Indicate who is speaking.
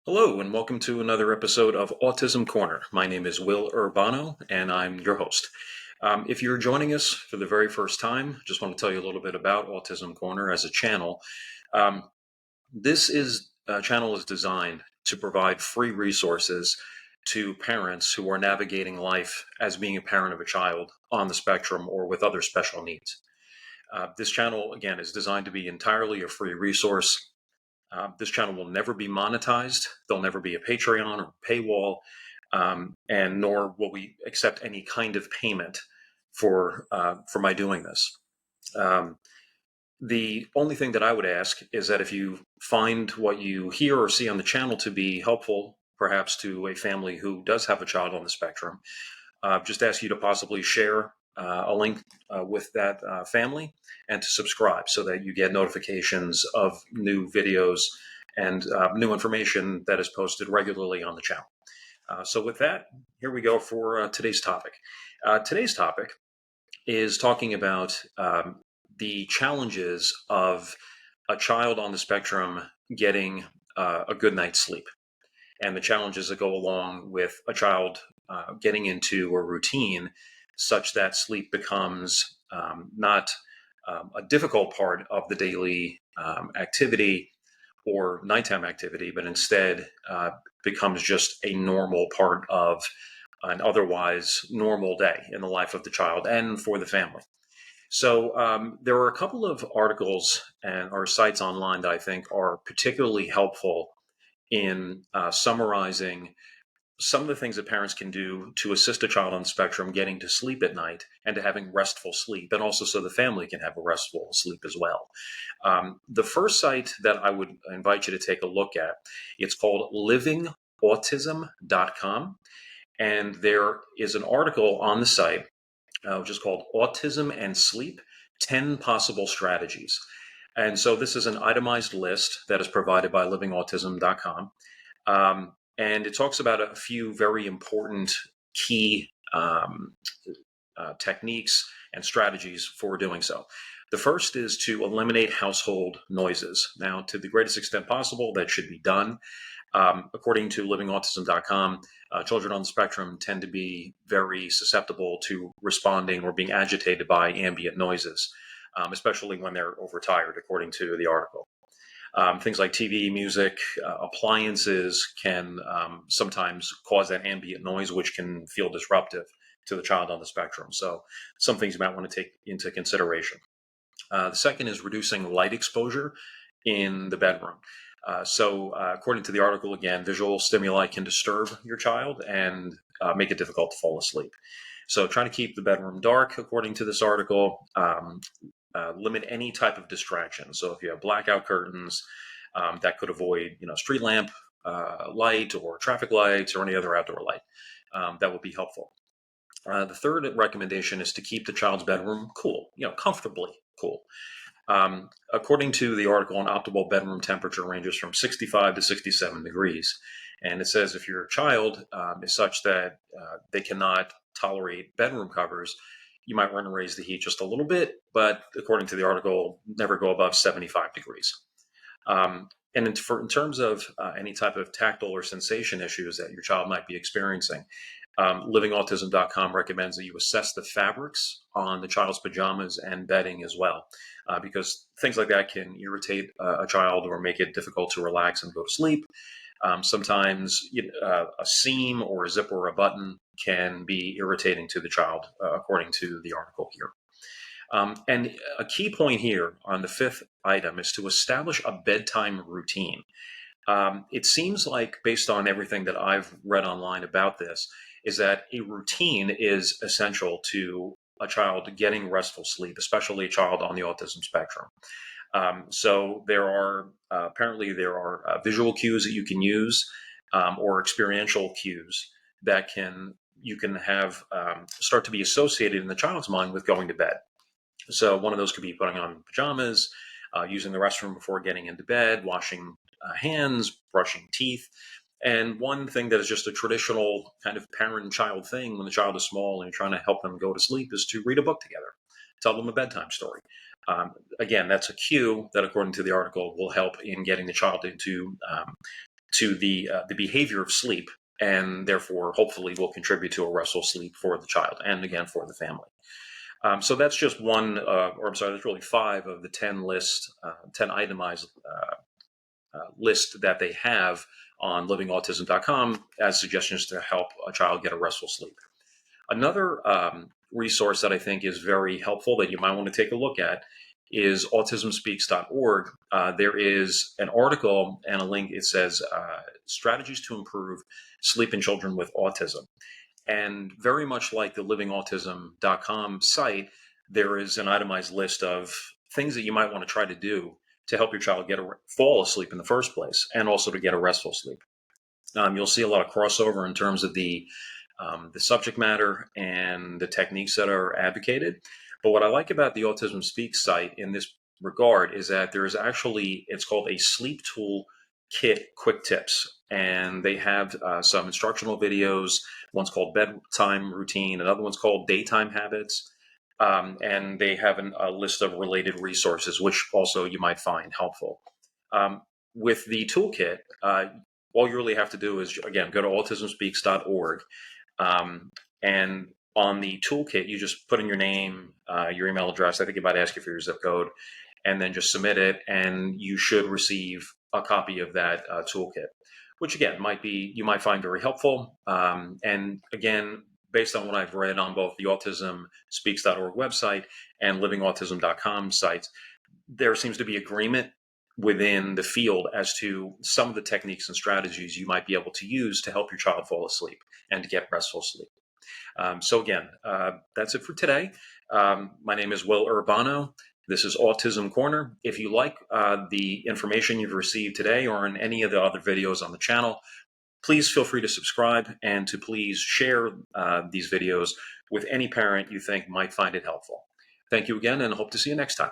Speaker 1: Hello, and welcome to another episode of Autism Corner. My name is Will Urbano, and I'm your host. If you're joining us for the very first time, just want to tell you a little bit about Autism Corner as a channel. Um, this channel is designed to provide free resources to parents who are navigating life as being a parent of a child on the spectrum or with other special needs. This channel, again, is designed to be entirely a free resource. This channel will never be monetized. There'll never be a Patreon or paywall, and nor will we accept any kind of payment for my doing this. Um, the only thing that I would ask is that if you find what you hear or see on the channel to be helpful, perhaps to a family who does have a child on the spectrum, just ask you to possibly share a link with that family and to subscribe so that you get notifications of new videos and new information that is posted regularly on the channel. So with that, here we go for today's topic. Today's topic is talking about the challenges of a child on the spectrum getting a good night's sleep, and the challenges that go along with a child getting into a routine such that sleep becomes not a difficult part of the daily activity or nighttime activity, but instead becomes just a normal part of an otherwise normal day in the life of the child and for the family. So there are a couple of articles and or sites online that I think are particularly helpful in summarizing some of the things that parents can do to assist a child on the spectrum getting to sleep at night and to having restful sleep, and also so the family can have a restful sleep as well. The first site that I would invite you to take a look at, it's called livingautism.com, and there is an article on the site which is called Autism and Sleep, 10 Possible Strategies. And so this is an itemized list that is provided by livingautism.com. And it talks about a few very important key techniques and strategies for doing so. The first is to eliminate household noises. Now, to the greatest extent possible, that should be done. According to livingautism.com, children on the spectrum tend to be very susceptible to responding or being agitated by ambient noises, especially when they're overtired, according to the article. Things like TV, music, appliances can sometimes cause that ambient noise, which can feel disruptive to the child on the spectrum. So some things you might want to take into consideration. The second is reducing light exposure in the bedroom. According to the article, again, visual stimuli can disturb your child and make it difficult to fall asleep. So try to keep the bedroom dark, according to this article. Limit any type of distraction. So if you have blackout curtains, that could avoid, street lamp light or traffic lights or any other outdoor light. That would be helpful. The third recommendation is to keep the child's bedroom cool, comfortably cool. According to the article, an optimal bedroom temperature ranges from 65 to 67 degrees. And it says if your child is such that they cannot tolerate bedroom covers, you might want to raise the heat just a little bit, but according to the article, never go above 75 degrees. And in terms of any type of tactile or sensation issues that your child might be experiencing, livingautism.com recommends that you assess the fabrics on the child's pajamas and bedding as well, because things like that can irritate a child or make it difficult to relax and go to sleep. Sometimes a seam or a zipper or a button can be irritating to the child, according to the article here. And a key point here on the fifth item is to establish a bedtime routine. It seems like, based on everything that I've read online about this, is that a routine is essential to a child getting restful sleep, especially a child on the autism spectrum. So apparently there are visual cues that you can use, or experiential cues that you can have start to be associated in the child's mind with going to bed. So one of those could be putting on pajamas, using the restroom before getting into bed, washing hands, brushing teeth. And one thing that is just a traditional kind of parent-child thing when the child is small and you're trying to help them go to sleep is to read a book together, tell them a bedtime story. Again, that's a cue that, according to the article, will help in getting the child to the behavior of sleep, and therefore hopefully will contribute to a restful sleep for the child and again for the family. So that's just one, or I'm sorry, there's really 5 of the 10 itemized list that they have on livingautism.com as suggestions to help a child get a restful sleep. Another resource that I think is very helpful that you might want to take a look at is autismspeaks.org. There is an article and a link. It says strategies to improve sleep in children with autism. And very much like the livingautism.com site, there is an itemized list of things that you might want to try to do to help your child fall asleep in the first place, and also to get a restful sleep. You'll see a lot of crossover in terms of the subject matter and the techniques that are advocated. But what I like about the Autism Speaks site in this regard is that there is actually, it's called a sleep tool kit quick tips. And they have some instructional videos. One's called bedtime routine. Another one's called daytime habits. And they have a list of related resources, which also you might find helpful. With the toolkit, all you really have to do is, again, go to autismspeaks.org. And on the toolkit, you just put in your name, your email address. I think it might ask you for your zip code, and then just submit it, and you should receive a copy of that toolkit, which again you might find very helpful. And again, based on what I've read on both the autismspeaks.org website and livingautism.com sites, there seems to be agreement within the field as to some of the techniques and strategies you might be able to use to help your child fall asleep and to get restful sleep. So again, that's it for today. My name is Will Urbano. This is Autism Corner. If you like the information you've received today or in any of the other videos on the channel, please feel free to subscribe and to please share these videos with any parent you think might find it helpful. Thank you again, and hope to see you next time.